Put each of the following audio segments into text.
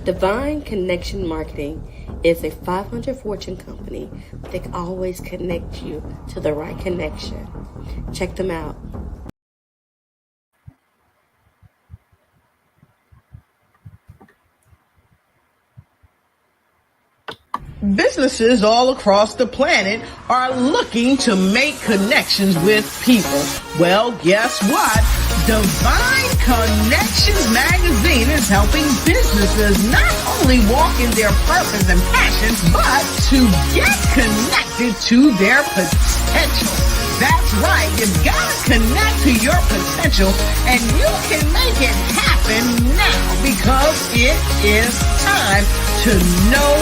Divine Connection Marketing is a 500 Fortune company that can always connect you to the right connection. Check them out. Businesses all across the planet are looking to make connections with people. Well, guess what? Divine Connections magazine is helping businesses not only walk in their purpose and passions, but to get connected to their potential. That's right. You've got to connect to your potential, and you can make it happen now because it is time to know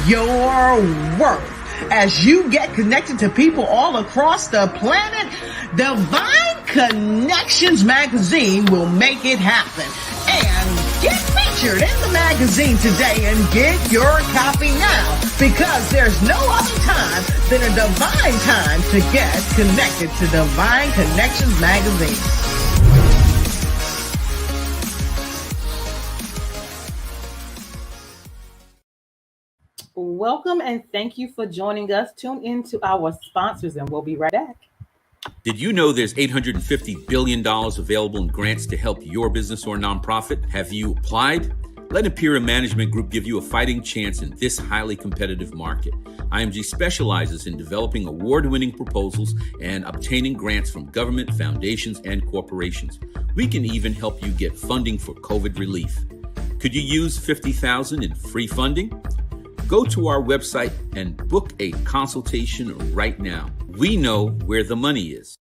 your worth. As you get connected to people all across the planet, Divine Connections magazine will make it happen. And get featured in the magazine today and get your copy now, because there's no other time than a divine time to get connected to Divine Connections magazine. Welcome and thank you for joining us. Tune in to our sponsors and we'll be right back. Did you know there's $850 billion available in grants to help your business or nonprofit? Have you applied? Let Imperial Management Group give you a fighting chance in this highly competitive market. IMG specializes in developing award-winning proposals and obtaining grants from government, foundations, and corporations. We can even help you get funding for COVID relief. Could you use $50,000 in free funding? Go to our website and book a consultation right now. We know where the money is.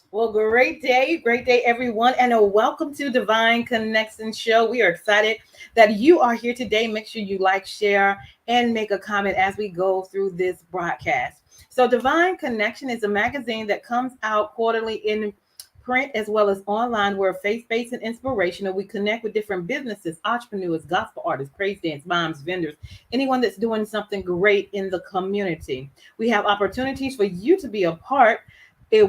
Well, great day, everyone, and a welcome to Divine Connections Show. We are excited that you are here today. Make sure you like, share, and make a comment as we go through this broadcast. So Divine Connection is a magazine that comes out quarterly in print as well as online. We're faith-based and inspirational. We connect with different businesses, entrepreneurs, gospel artists, praise dance, moms, vendors, anyone that's doing something great in the community. We have opportunities for you to be a part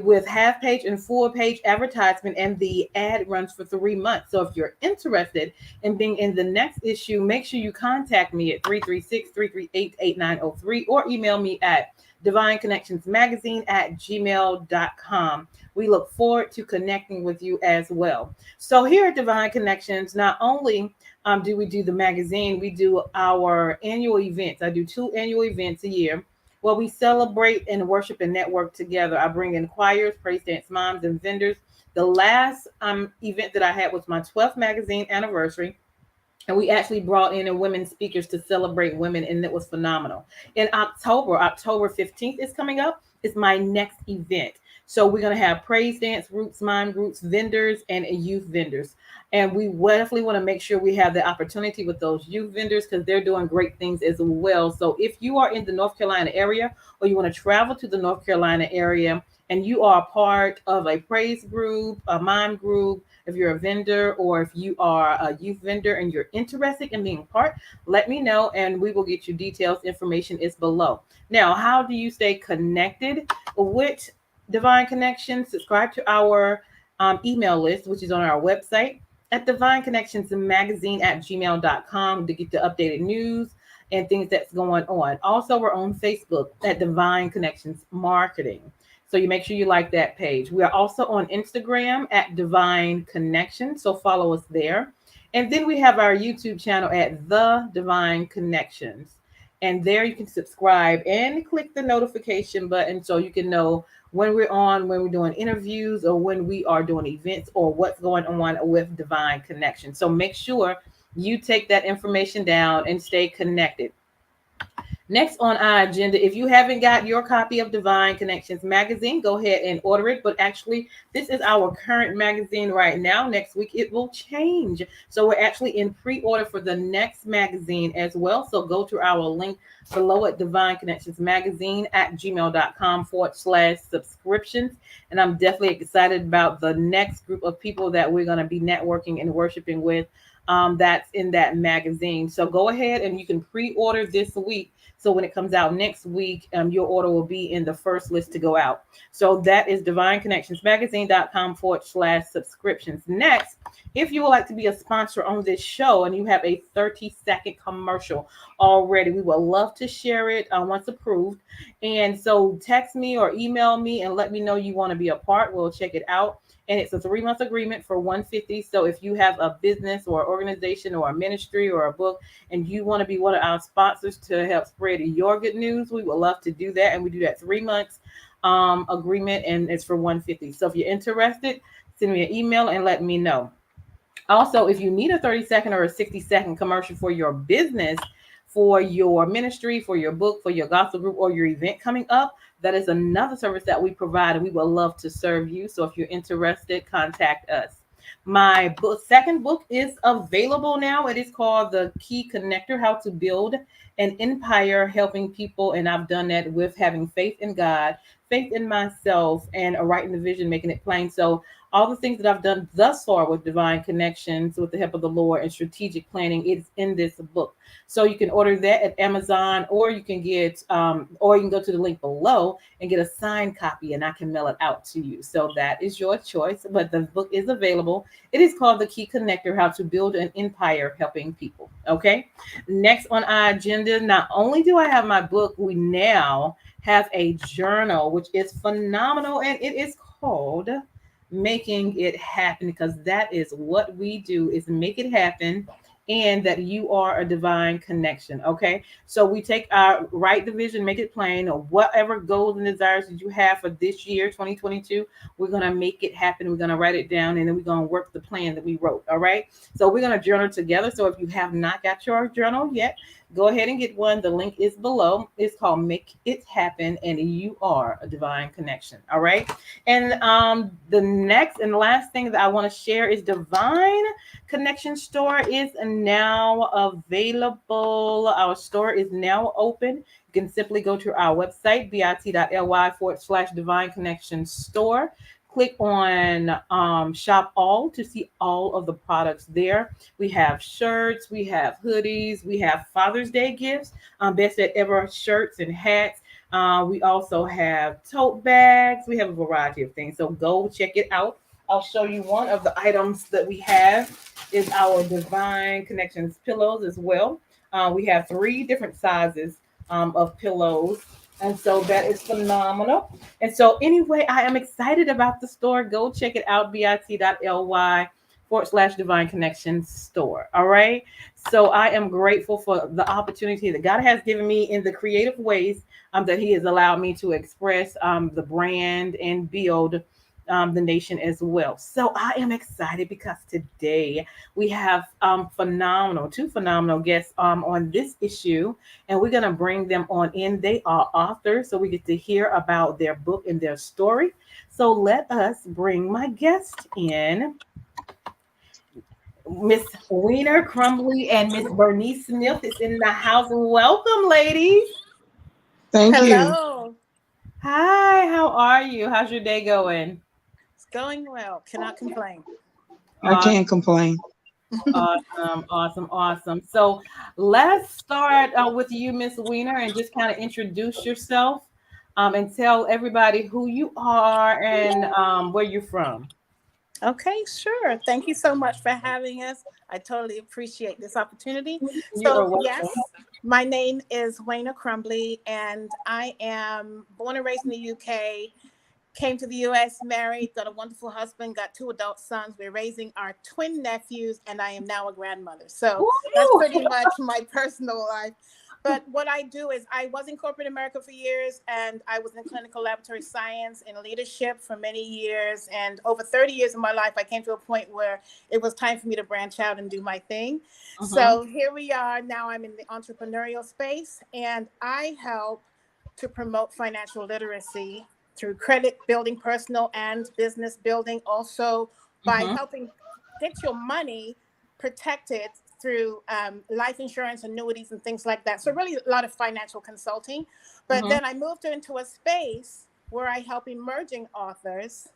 with half page and full page advertisement, and the ad runs for 3 months. So if you're interested in being in the next issue, make sure you contact me at 336-338-8903 or email me at divineconnectionsmagazine@gmail.com. We look forward to connecting with you as well. So here at Divine Connections, not only do we do the magazine, we do our annual events. I do 2 annual events a year. Well, we celebrate and worship and network together. I bring in choirs, praise dance moms, and vendors. The last event that I had was my 12th magazine anniversary. And we actually brought in women speakers to celebrate women, and it was phenomenal. In October 15th is coming up. It's my next event. So we're going to have praise dance groups, mime groups, vendors, and youth vendors. And we definitely want to make sure we have the opportunity with those youth vendors because they're doing great things as well. So if you are in the North Carolina area or you want to travel to the North Carolina area and you are a part of a praise group, a mime group, if you're a vendor or if you are a youth vendor and you're interested in being part, let me know and we will get you details. Information is below. Now, how do you stay connected with Divine Connections? Subscribe to our email list, which is on our website at divineconnectionsmagazine@gmail.com to get the updated news and things that's going on. Also, we're on Facebook at Divine Connections Marketing. So you make sure you like that page. We are also on Instagram at Divine Connections. So follow us there. And then we have our YouTube channel at The Divine Connections. And there you can subscribe and click the notification button so you can know when we're on, when we're doing interviews, or when we are doing events, or what's going on with Divine Connection. So make sure you take that information down and stay connected. Next on our agenda, if you haven't got your copy of Divine Connections magazine, go ahead and order it. But actually, this is our current magazine right now. Next week, it will change. So we're actually in pre-order for the next magazine as well. So go to our link below at Divine Connections Magazine at gmail.com/subscriptions. And I'm definitely excited about the next group of people that we're going to be networking and worshiping with. That's in that magazine. So go ahead and you can pre-order this week. So when it comes out next week, your order will be in the first list to go out. So that is divineconnectionsmagazine.com/subscriptions. Next, if you would like to be a sponsor on this show and you have a 30-second commercial already, we would love to share it once approved. And so text me or email me and let me know you want to be a part. We'll check it out. And it's a 3-month agreement for $150. So if you have a business or organization or a ministry or a book and you want to be one of our sponsors to help spread your good news, we would love to do that. And we do that 3 months agreement, and it's for $150. So if you're interested, send me an email and let me know. Also, if you need a 30-second or a 60-second commercial for your business, for your ministry, for your book, for your gospel group, or your event coming up, that is another service that we provide, and we would love to serve you. So if you're interested, contact us. My second book is available now. It is called The Key Connector: How to Build an Empire Helping People. And I've done that with having faith in God, faith in myself, and writing the vision, making it plain. So all the things that I've done thus far with Divine Connections, with the help of the Lord, and strategic planning, is in this book. So you can order that at Amazon, or you can get, or you can go to the link below and get a signed copy, and I can mail it out to you. So that is your choice. But the book is available. It is called The Key Connector: How to Build an Empire Helping People. Okay. Next on our agenda, not only do I have my book, we now have a journal, which is phenomenal, and it is called Making It Happen, because that is what we do, is make it happen, and that you are a divine connection. Okay, so we take our write the vision, make it plain, or whatever goals and desires that you have for this year 2022, we're going to make it happen. We're going to write it down, and then we're going to work the plan that we wrote. All right, so we're going to journal together. So if you have not got your journal yet, go ahead and get one. The link is below. It's called Make It Happen, and you are a divine connection. All right. And the next and last thing that I want to share is Divine Connection Store is now available. Our store is now open. You can simply go to our website, bit.ly/Divine Connection Store. Click on shop all to see all of the products there. We have shirts, we have hoodies, we have Father's Day gifts, best at ever shirts and hats. We also have tote bags. We have a variety of things. So go check it out. I'll show you one of the items that we have is our Divine Connections pillows as well. We have 3 different sizes of pillows. And so that is phenomenal. And so anyway, I am excited about the store. Go check it out, bit.ly/Divine Connections Store. All right. So I am grateful for the opportunity that God has given me in the creative ways that He has allowed me to express the brand and build the nation as well. So I am excited because today we have two phenomenal guests on this issue, and we're going to bring them on in. They are authors, so we get to hear about their book and their story. So let us bring my guest in. Miss Weiner Crumbly and Miss Bernice Smith is in the house. Welcome, ladies. Thank you. Hello. Hi, how are you? How's your day going? It's going well. Cannot complain. I can't complain. Awesome. So let's start with you, Miss Weiner, and just kind of introduce yourself and tell everybody who you are and where you're from. Okay, sure. Thank you so much for having us. I totally appreciate this opportunity. You are So, welcome. yes, my name is Weiner Crumbly, and I am born and raised in the UK. Came to the U.S., married, got a wonderful husband, got 2 adult sons. We're raising our twin nephews, and I am now a grandmother. So that's pretty much my personal life. But what I do is I was in corporate America for years, and I was in clinical laboratory science and leadership for many years. And over 30 years of my life, I came to a point where it was time for me to branch out and do my thing. So here we are. Now I'm in the entrepreneurial space, and I help to promote financial literacy through credit building, personal and business building, also by helping get your money protected through life insurance, annuities, and things like that. So really a lot of financial consulting. But then I moved into a space where I help emerging authors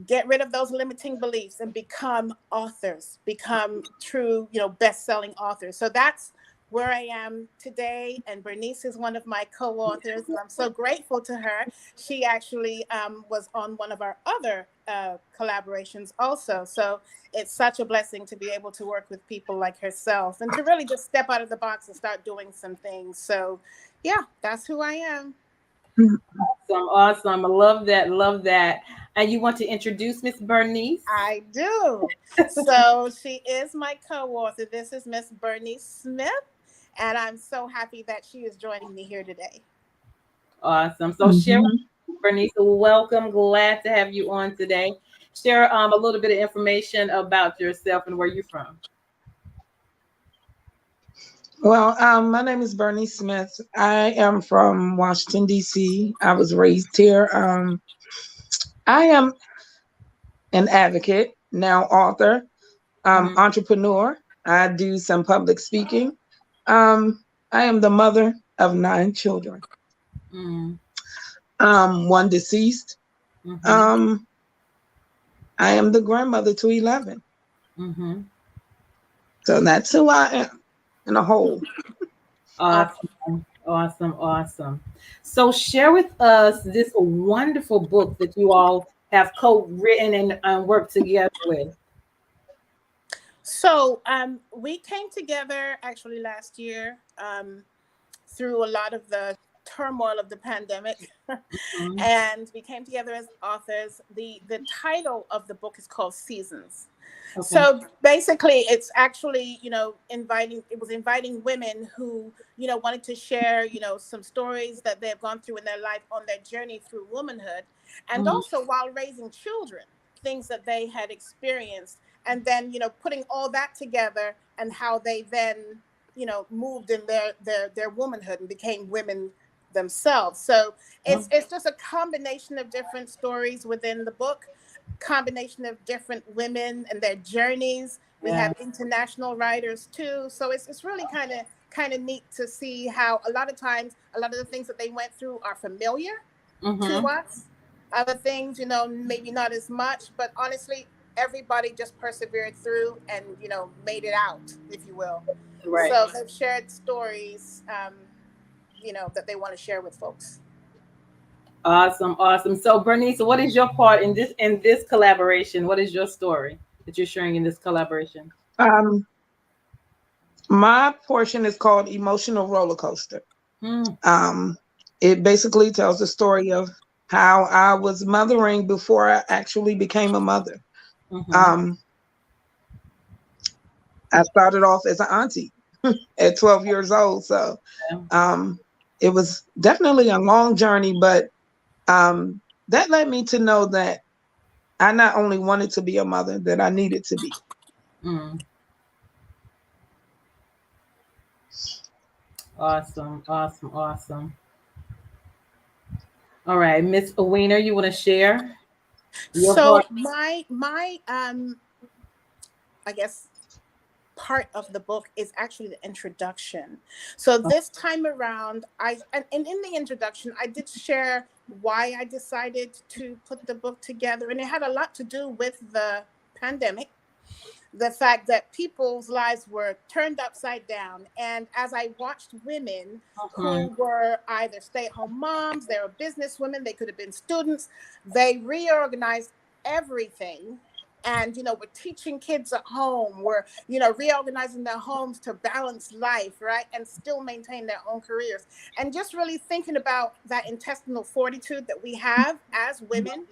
get rid of those limiting beliefs and become authors, become true, best-selling authors. So that's where I am today. And Bernice is one of my co-authors, and I'm so grateful to her. She actually was on one of our other collaborations also. So it's such a blessing to be able to work with people like herself and to really just step out of the box and start doing some things. So yeah, that's who I am. Awesome. I love that. Love that. And you want to introduce Miss Bernice? I do. So she is my co-author. This is Miss Bernice Smith, and I'm so happy that she is joining me here today. Awesome. So share, Bernice, welcome. Glad to have you on today. Share a little bit of information about yourself and where you're from. Well, my name is Bernice Smith. I am from Washington, D.C. I was raised here. I am an advocate, now author, entrepreneur. I do some public speaking. I am the mother of 9 children. One deceased. I am the grandmother to 11. So that's who I am in a whole. Awesome. So share with us this wonderful book that you all have co-written and worked together with. So we came together actually last year through a lot of the turmoil of the pandemic, and we came together as authors. The title of the book is called Seasons. Okay. So basically, it's actually inviting women who wanted to share some stories that they've gone through in their life on their journey through womanhood, and also while raising children, things that they had experienced, and then putting all that together and how they then moved in their womanhood and became women themselves. So it's just a combination of different stories within the book, combination of different women and their journeys. We have international writers too, so it's really kind of neat to see how a lot of times a lot of the things that they went through are familiar to us. Other things maybe not as much, but honestly everybody just persevered through and made it out, if you will. Right. So they've shared stories that they want to share with folks. Awesome. So Bernice, what is your part in this collaboration? What is your story that you're sharing in this collaboration? My portion is called Emotional Rollercoaster. It basically tells the story of how I was mothering before I actually became a mother. I started off as an auntie at 12 years old. So it was definitely a long journey, but that led me to know that I not only wanted to be a mother, that I needed to be. Awesome. All right, Miss Weiner, you want to share? So my I guess part of the book is actually the introduction. So this time around, and in the introduction, I did share why I decided to put the book together, and it had a lot to do with the pandemic, the fact that people's lives were turned upside down. And as I watched women who were either stay-at-home moms, they were business women, they could have been students, they reorganized everything. And, we're teaching kids at home, we're, reorganizing their homes to balance life, right? And still maintain their own careers. And just really thinking about that intestinal fortitude that we have as women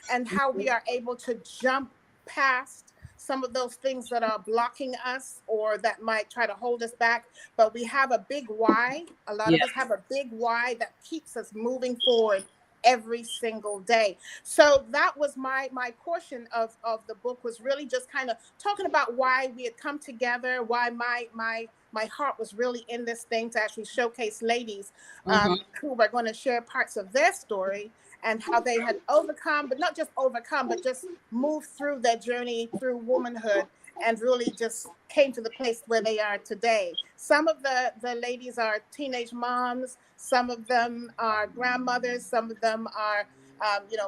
and how we are able to jump past some of those things that are blocking us or that might try to hold us back, but we have a big why. A lot of us have a big why that keeps us moving forward every single day. So that was my portion of the book, was really just kind of talking about why we had come together, why my heart was really in this thing to actually showcase ladies who were going to share parts of their story and how they had overcome, but not just overcome, but just moved through their journey through womanhood and really just came to the place where they are today. Some of the ladies are teenage moms. Some of them are grandmothers. Some of them are,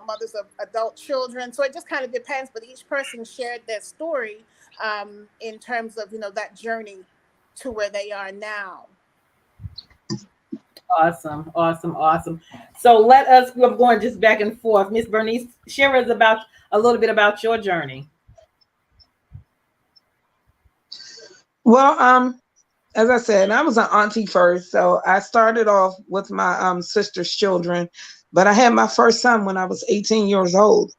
mothers of adult children. So it just kind of depends. But each person shared their story in terms of, that journey to where they are now. Awesome. So we're going just back and forth. Miss Bernice, share us a little bit about your journey. Well, as I said, I was an auntie first. So I started off with my sister's children, but I had my first son when I was 18 years old.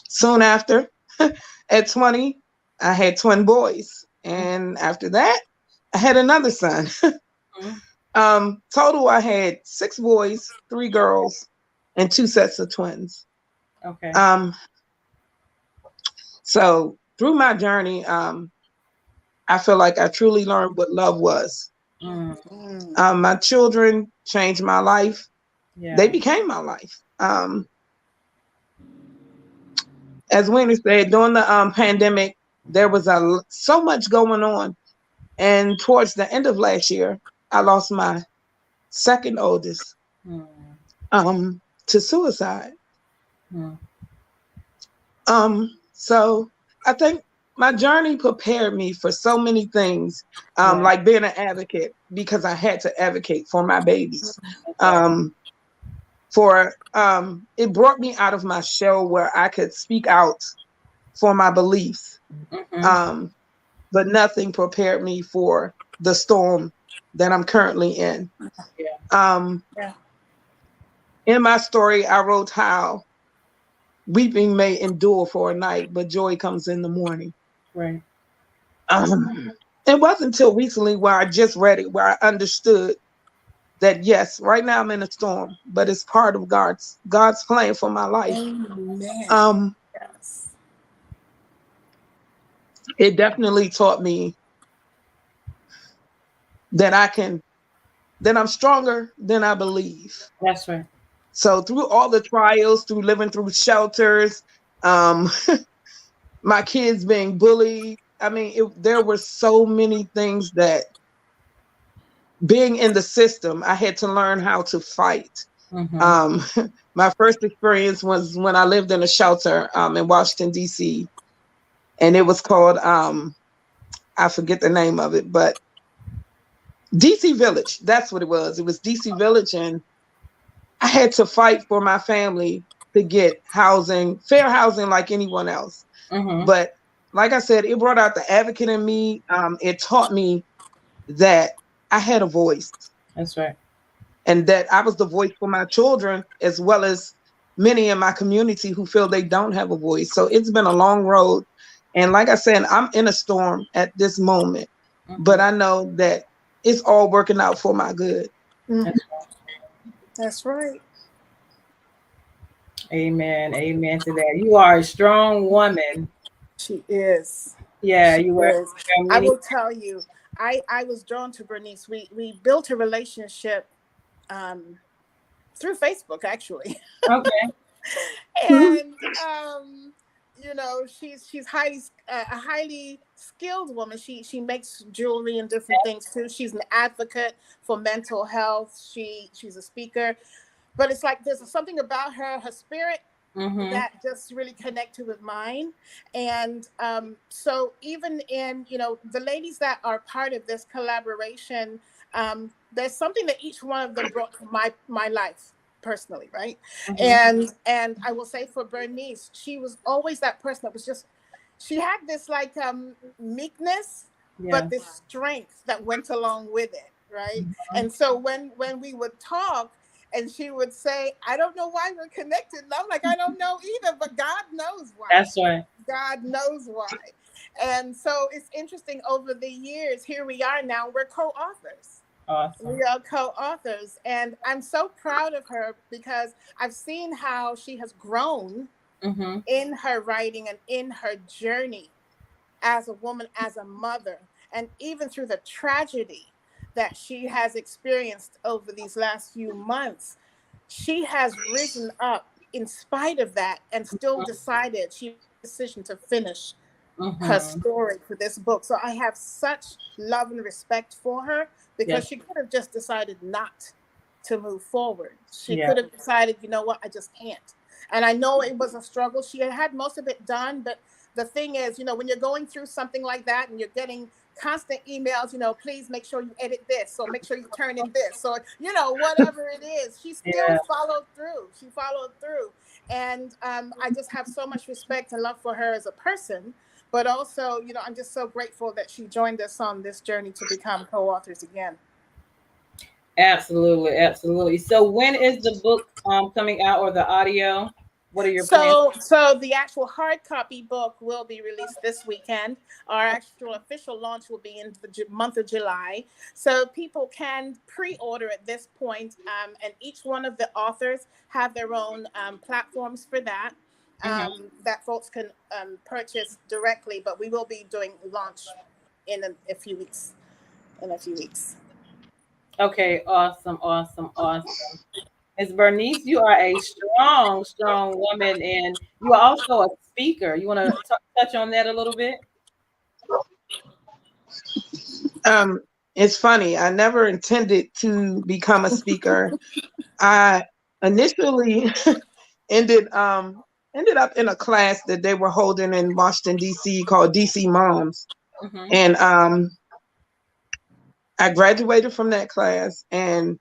Soon after, at 20, I had twin boys. And after that, I had another son. Total, I had 6 boys, 3 girls, and 2 sets of twins. Okay. So through my journey, I feel like I truly learned what love was. My children changed my life. Yeah. They became my life. As Weiner said, during the pandemic, there was so much going on. And towards the end of last year, I lost my second oldest to suicide. So I think my journey prepared me for so many things, like being an advocate, because I had to advocate for my babies. It brought me out of my shell where I could speak out for my beliefs. But nothing prepared me for the storm that I'm currently in. In my story, I wrote how weeping may endure for a night, but joy comes in the morning. Right. It wasn't until recently where I just read it, where I understood that, yes, right now I'm in a storm, but it's part of God's plan for my life. Amen. Yes. It definitely taught me that I'm stronger than I believe. That's right. So through all the trials, through living through shelters, my kids being bullied, there were so many things that, being in the system, I had to learn how to fight. My first experience was when I lived in a shelter in Washington, D.C. And it was called, I forget the name of it, but DC Village. That's what it was. It was DC Village. And I had to fight for my family to get housing, fair housing like anyone else. But like I said, it brought out the advocate in me. It taught me that I had a voice. That's right. And that I was the voice for my children, as well as many in my community who feel they don't have a voice. So it's been a long road. And like I said, I'm in a storm at this moment, but I know that it's all working out for my good. That's right. Amen. Amen to that. You are a strong woman. She is. Yeah, you were. I will tell you, I was drawn to Bernice. We built a relationship through Facebook, actually. Okay. And she's a highly skilled woman. She makes jewelry and different things too. She's an advocate for mental health. She's a speaker, but it's like there's something about her spirit that just really connected with mine. And so even in the ladies that are part of this collaboration, there's something that each one of them brought to my life personally, right? And I will say for Bernice, she was always that person that was just, she had this like meekness, but this strength that went along with it, right? And so when we would talk, And she would say, I don't know why we're connected. And I'm like, I don't know either, but God knows why. That's right. God knows why. And so it's interesting, over the years, here we are now, we're co-authors. Awesome. We are co-authors. And I'm so proud of her because I've seen how she has grown in her writing and in her journey as a woman, as a mother, and even through the tragedy that she has experienced over these last few months. She has risen up in spite of that and still decided, she made the decision to finish her story for this book. So I have such love and respect for her, because she could have just decided not to move forward. She could have decided, you know what, I just can't. And I know it was a struggle. She had most of it done, but the thing is, you know, when you're going through something like that and you're getting constant emails, you know, please make sure you edit this, or make sure you turn in this, or, you know, whatever it is, she still followed through. She followed through. And I just have so much respect and love for her as a person. But also, you know, I'm just so grateful that she joined us on this journey to become co-authors again. Absolutely, absolutely. So when is the book coming out, or the audio? What are your plans? So the actual hard copy book will be released this weekend. Our actual official launch will be in the month of July. So people can pre-order at this point, and each one of the authors have their own platforms for that. That folks can purchase directly, but we will be doing launch in a few weeks. Okay, awesome. Ms. Bernice, you are a strong woman, and you are also a speaker. You want to touch on that a little bit? It's funny. I never intended to become a speaker. I initially ended up in a class that they were holding in Washington, D.C. called DC Moms. And I graduated from that class, and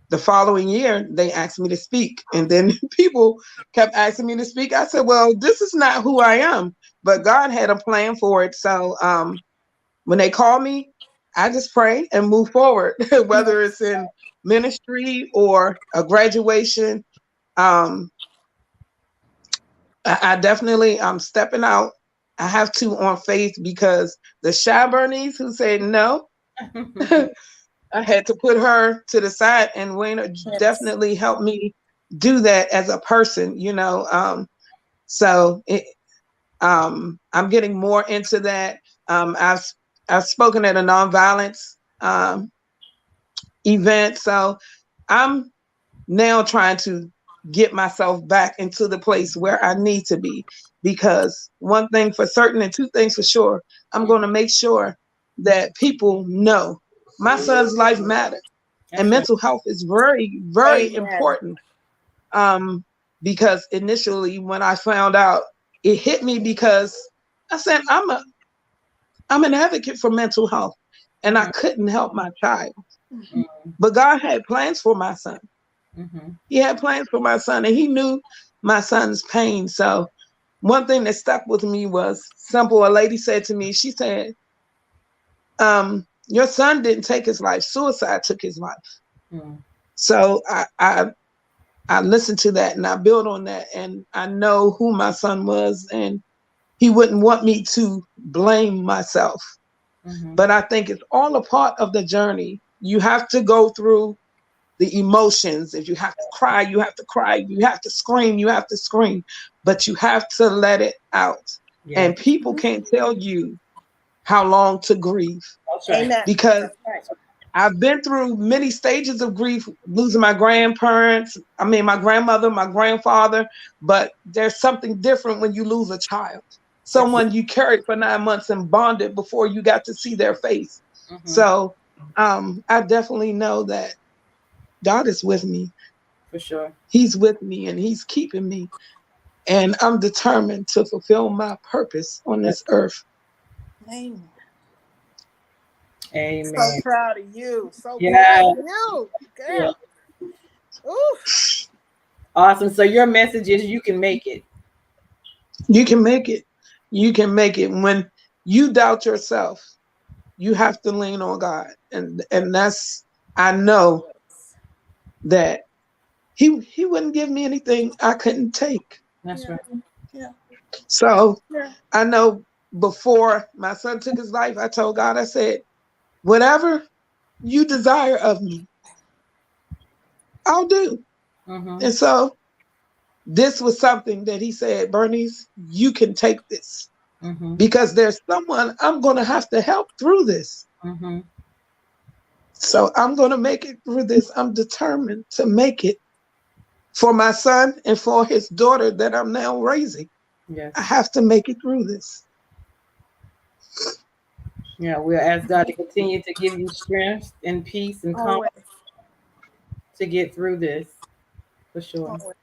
the following year they asked me to speak. And then people kept asking me to speak. I said, well, this is not who I am, but God had a plan for it. So when they call me, I just pray and move forward, whether it's in ministry or a graduation. I definitely I'm stepping out. I have to on faith, because the shy Bernice who said no, I had to put her to the side, and Weiner definitely helped me do that as a person, you know. So I'm getting more into that. I've spoken at a nonviolence event, so I'm now trying to get myself back into the place where I need to be, because one thing for certain and two things for sure, I'm going to make sure that people know my son's life matters, and mental health is very, very important. Because initially when I found out, it hit me, because I said, I'm an advocate for mental health, and I couldn't help my child. But God had plans for my son. He had plans for my son, and he knew my son's pain. So one thing that stuck with me was simple. A lady said to me, she said, your son didn't take his life, suicide took his life. So I listened to that, and I built on that, and I know who my son was, and he wouldn't want me to blame myself. But I think it's all a part of the journey. You have to go through the emotions. If you have to cry, you have to cry. You have to scream, you have to scream. But you have to let it out. And people can't tell you how long to grieve. Because I've been through many stages of grief, losing my grandparents, my grandmother, my grandfather, but there's something different when you lose a child. Someone you carried for 9 months and bonded before you got to see their face. So I definitely know that God is with me. For sure. He's with me, and he's keeping me. And I'm determined to fulfill my purpose on this earth. Amen. Amen. So proud of you. So proud of you, girl. Ooh. Awesome. So your message is you can make it. You can make it. You can make it. When you doubt yourself, you have to lean on God. And that's, I know that he wouldn't give me anything I couldn't take. That's right. Yeah. So Yeah. I know before my son took his life, I told God, I said, whatever you desire of me, I'll do. Mm-hmm. And so this was something that he said, Bernice, you can take this Mm-hmm. because there's someone I'm going to have to help through this. Mm-hmm. So I'm going to make it through this. I'm determined to make it for my son and for his daughter that I'm now raising. Yes. I have to make it through this. Yeah, we'll ask God to continue to give you strength and peace and calm Always. to get through this, for sure. Always.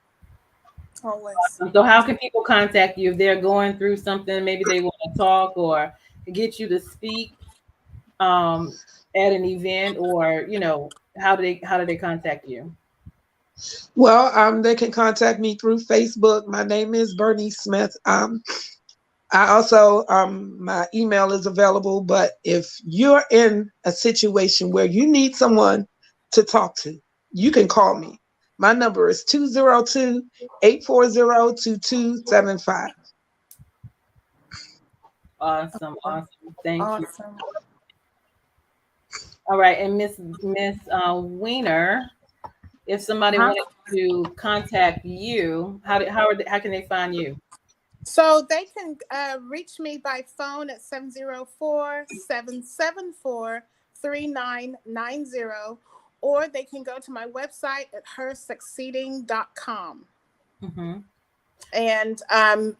Always. So how can people contact you if they're going through something? Maybe they want to talk or get you to speak at an event, or how do they contact you? Well, they can contact me through Facebook. My name is Bernice Smith. I also, my email is available, but if you're in a situation where you need someone to talk to, you can call me. My number is 202-840-2275. Awesome. Thank you. Awesome. All right, and Miss Weiner, if somebody wanted to contact you, how can they find you? So they can reach me by phone at 704-774-3990, or they can go to my website at hersucceeding.com. Mm-hmm. And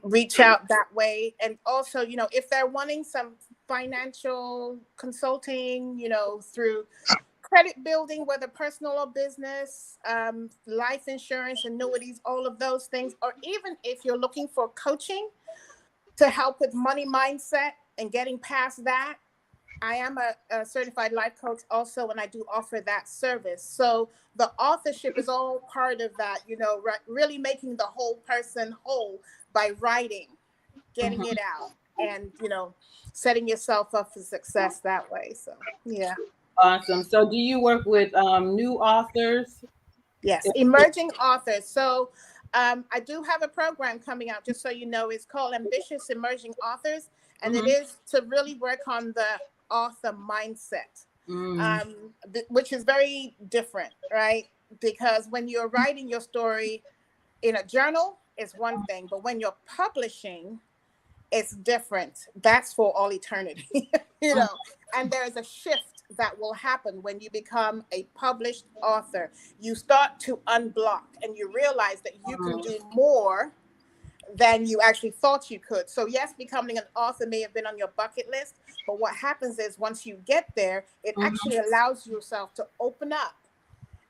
reach out that way. And also, if they're wanting some financial consulting, through credit building, whether personal or business, life insurance, annuities, all of those things, or even if you're looking for coaching to help with money mindset and getting past that, I am a certified life coach also, and I do offer that service. So the authorship is all part of that, really making the whole person whole by writing, getting it out, and, setting yourself up for success that way. So, yeah. Awesome. So do you work with new authors? Yes, emerging authors. So I do have a program coming out, just so you know. It's called Ambitious Emerging Authors, and it is to really work on the author mindset, which is very different, right? Because when you're writing your story in a journal, it's one thing, but when you're publishing, it's different. That's for all eternity, and there's a shift that will happen when you become a published author. You start to unblock and you realize that you can do more than you actually thought you could. So yes, becoming an author may have been on your bucket list, but what happens is once you get there, it actually allows yourself to open up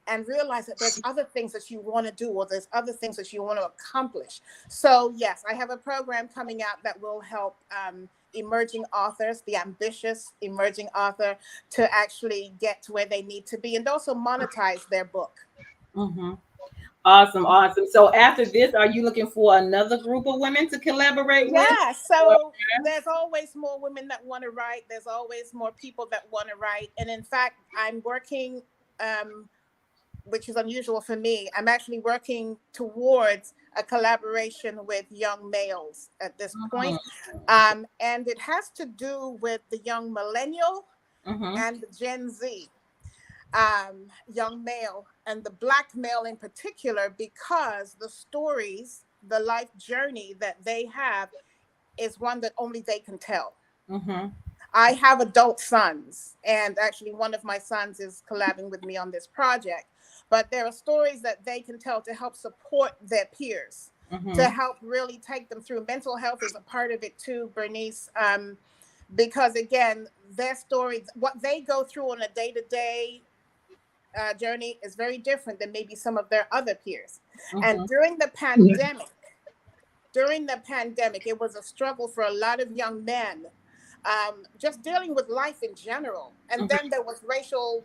and realize that there's other things that you want to do, or there's other things that you want to accomplish. So yes, I have a program coming out that will help emerging authors, the ambitious emerging author, to actually get to where they need to be and also monetize their book. Awesome. So after this, are you looking for another group of women to collaborate with? Yeah, so there's always more women that want to write. There's always more people that want to write. And in fact, I'm working, which is unusual for me, I'm actually working towards a collaboration with young males at this point. And it has to do with the young millennial and the Gen Z young male, and the Black male in particular, because the stories, the life journey that they have is one that only they can tell. I have adult sons, and actually one of my sons is collabing with me on this project. But there are stories that they can tell to help support their peers, to help really take them through. Mental health is a part of it too, Bernice, because again, their stories, what they go through on a day-to-day journey is very different than maybe some of their other peers. And during the pandemic, it was a struggle for a lot of young men, just dealing with life in general. And then there was racial,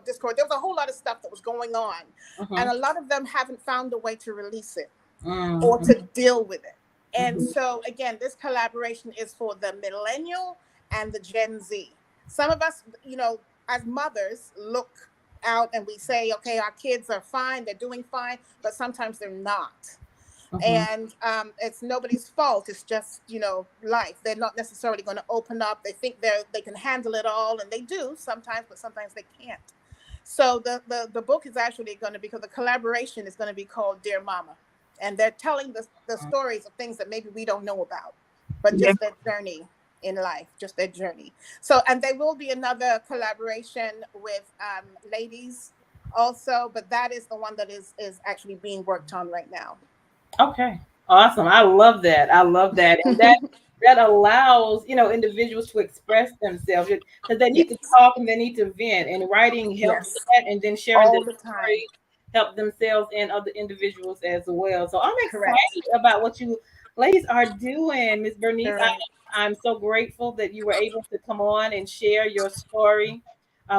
discord. There was a whole lot of stuff that was going on. And a lot of them haven't found a way to release it or to deal with it. And so, again, this collaboration is for the millennial and the Gen Z. Some of us, as mothers, look out and we say, okay, our kids are fine, they're doing fine, but sometimes they're not. And it's nobody's fault. It's just, life. They're not necessarily going to open up. They think they can handle it all, and they do sometimes, but sometimes they can't. So the book is actually going to be, because the collaboration is going to be called Dear Mama. And they're telling the stories of things that maybe we don't know about, but just their journey in life, just their journey. So, and there will be another collaboration with ladies also, but that is the one that is actually being worked on right now. Okay. Awesome. I love that. I love that. And that allows, individuals to express themselves, because they need to talk and they need to vent, and writing helps with that, and then sharing all the the time. story help themselves and other individuals as well. So I'm Correct. excited about what you ladies are doing. Miss Bernice, Correct. I'm so grateful that you were able to come on and share your story.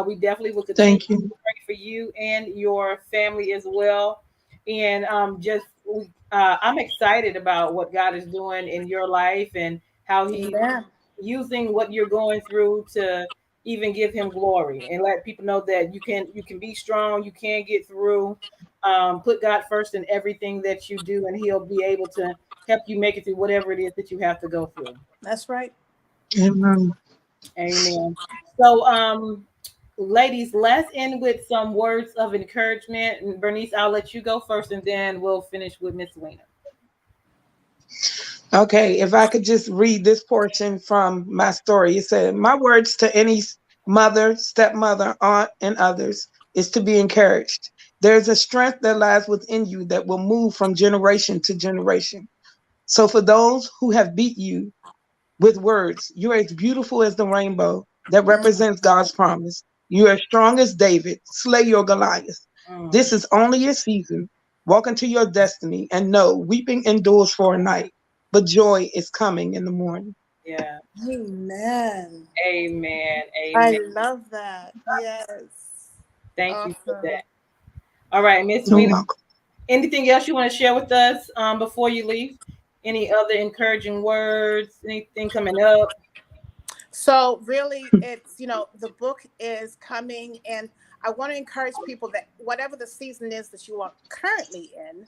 We definitely will continue Thank you. to pray for you and your family as well. And I'm excited about what God is doing in your life, and how He's Amen. using what you're going through to even give Him glory, and let people know that you can be strong, you can get through. Put God first in everything that you do, and He'll be able to help you make it through whatever it is that you have to go through. That's right. Amen. Amen. So, ladies, let's end with some words of encouragement. And Bernice, I'll let you go first, and then we'll finish with Miss Weiner. Okay, if I could just read this portion from my story. It said, my words to any mother, stepmother, aunt, and others is to be encouraged. There's a strength that lies within you that will move from generation to generation. So for those who have beat you with words, you are as beautiful as the rainbow that represents God's promise. You are as strong as David. Slay your Goliath. This is only a season. Walk into your destiny and know weeping endures for a night, but joy is coming in the morning. Yeah. Amen. Amen. I Amen. love that. Yes. Thank you for Awesome. that. All right, Miss You're Weiner, welcome. anything else you want to share with us before you leave? Any other encouraging words? Anything coming up? So really, it's, the book is coming, and I want to encourage people that whatever the season is that you are currently in,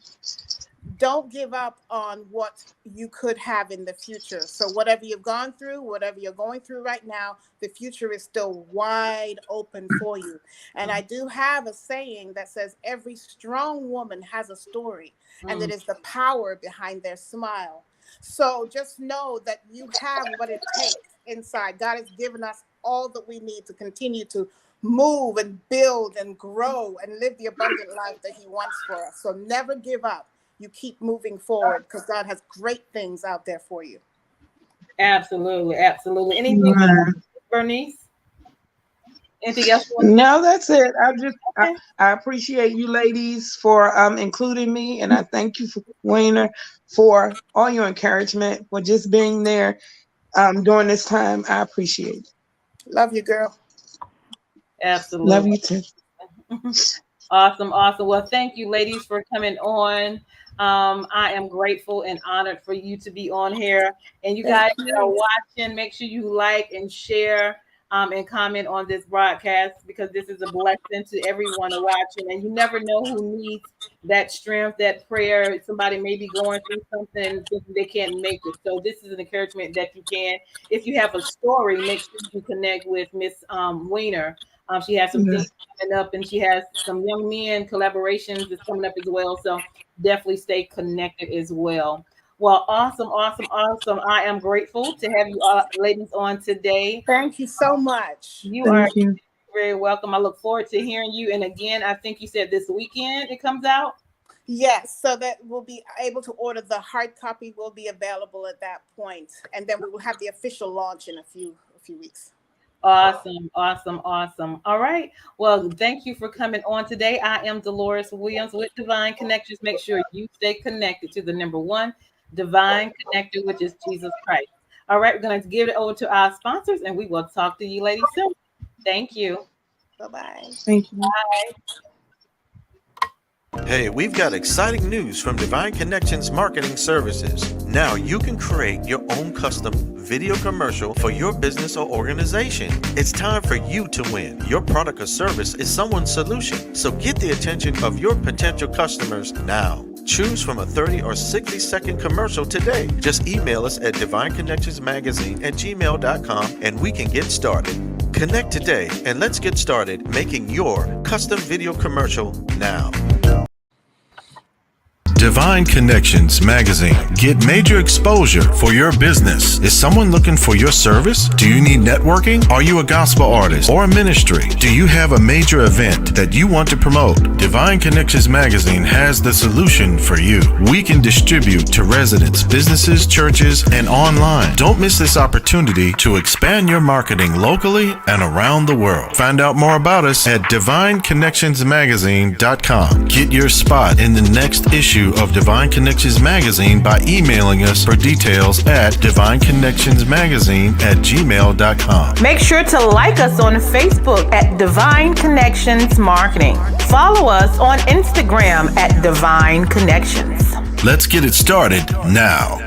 don't give up on what you could have in the future. So whatever you've gone through, whatever you're going through right now, the future is still wide open for you. And I do have a saying that says every strong woman has a story, and it is the power behind their smile. So just know that you have what it takes inside. God has given us all that we need to continue to move and build and grow and live the abundant life that He wants for us. So never give up. You keep moving forward, because God has great things out there for you. Absolutely, absolutely. Anything else, Amen. Bernice? Anything else you want No, that's it. to say? I appreciate you ladies for including me, and I thank you for Wayner for all your encouragement, for just being there during this time. I appreciate it. Love you, girl. Love Absolutely. you too. Awesome, awesome. Well, thank you, ladies, for coming on. I am grateful and honored for you to be on here. And you Thank guys that are you. watching, make sure you like and share and comment on this broadcast, because this is a blessing to everyone watching. And you never know who needs that strength, that prayer. Somebody may be going through something, thinking they can't make it. So this is an encouragement that you can. If you have a story, make sure you connect with Miss Weiner. She has some things Yes. coming up, and she has some young men collaborations that's coming up as well. So definitely stay connected as well. Well, awesome, awesome, awesome. I am grateful to have you ladies on today. Thank you so much. You are Thank you. very welcome. I look forward to hearing you. And again, I think you said this weekend it comes out. Yes, so that we'll be able to order. The hard copy will be available at that point, and then we will have the official launch in a few weeks. Awesome, awesome, awesome. All right. Well, thank you for coming on today. I am Deloris Williams with Divine Connections. Make sure you stay connected to the number one divine connector, which is Jesus Christ. All right, we're going to give it over to our sponsors, and we will talk to you ladies soon. Thank you. Bye bye. Thank you. Bye. Hey, we've got exciting news from Divine Connections Marketing Services. Now you can create your own custom video commercial for your business or organization. It's time for you to win. Your product or service is someone's solution, so get the attention of your potential customers now. Choose from a 30 or 60-second commercial today. Just email us at divineconnectionsmagazine@gmail.com and we can get started. Connect today and let's get started making your custom video commercial now. Divine Connections Magazine. Get major exposure for your business. Is someone looking for your service? Do you need networking? Are you a gospel artist or a ministry? Do you have a major event that you want to promote? Divine Connections Magazine has the solution for you. We can distribute to residents, businesses, churches, and online. Don't miss this opportunity to expand your marketing locally and around the world. Find out more about us at divineconnectionsmagazine.com. Get your spot in the next issue of Divine Connections Magazine by emailing us for details at divineconnectionsmagazine@gmail.com. Make sure to like us on Facebook at Divine Connections Marketing. Follow us on Instagram at Divine Connections. Let's get it started now.